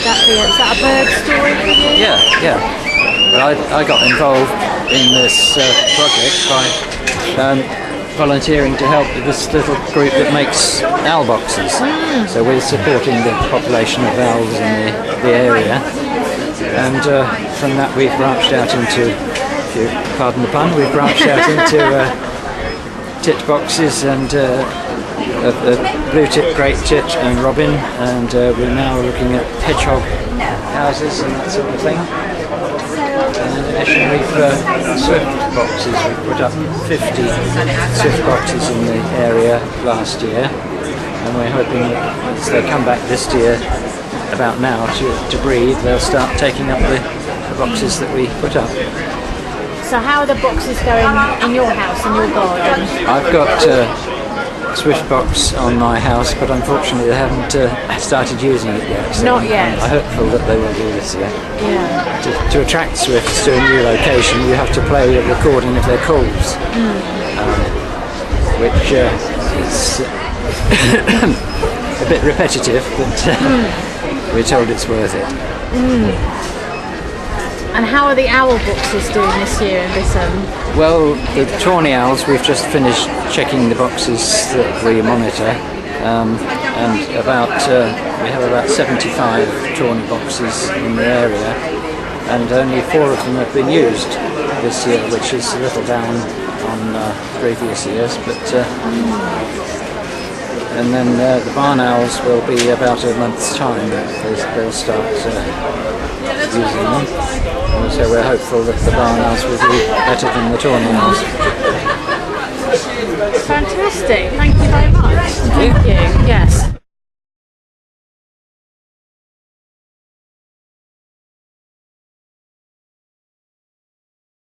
exactly? Is that a bird story for you? Yeah. Well, I got involved in this project by volunteering to help with this little group that makes owl boxes. So we're supporting the population of owls in the area, and from that we've branched out into, if you pardon the pun, we've branched out into tit boxes and blue tit, great tit and robin, and we're now looking at hedgehog houses and that sort of thing. And in addition, we've swift boxes. We put up 50 swift boxes in the area last year, and we're hoping that as they come back this year, about now, to breed, they'll start taking up the boxes that we put up. So how are the boxes going in your house, in your garden? I've got Swift box on my house, but unfortunately they haven't started using it yet. So Not yet. I'm hopeful that they will do this year. Yeah. To attract swifts to a new location, you have to play a recording of their calls, which is a bit repetitive, but we're told it's worth it. And how are the owl boxes doing this year in Bisham? Well, the tawny owls, we've just finished checking the boxes that we monitor, and we have about 75 tawny boxes in the area, and only 4 of them have been used this year, which is a little down on previous years. But and then the barn owls will be about a month's time. They'll start using them. And so we're hopeful that the barn owls will be better than the tawny owls. Fantastic.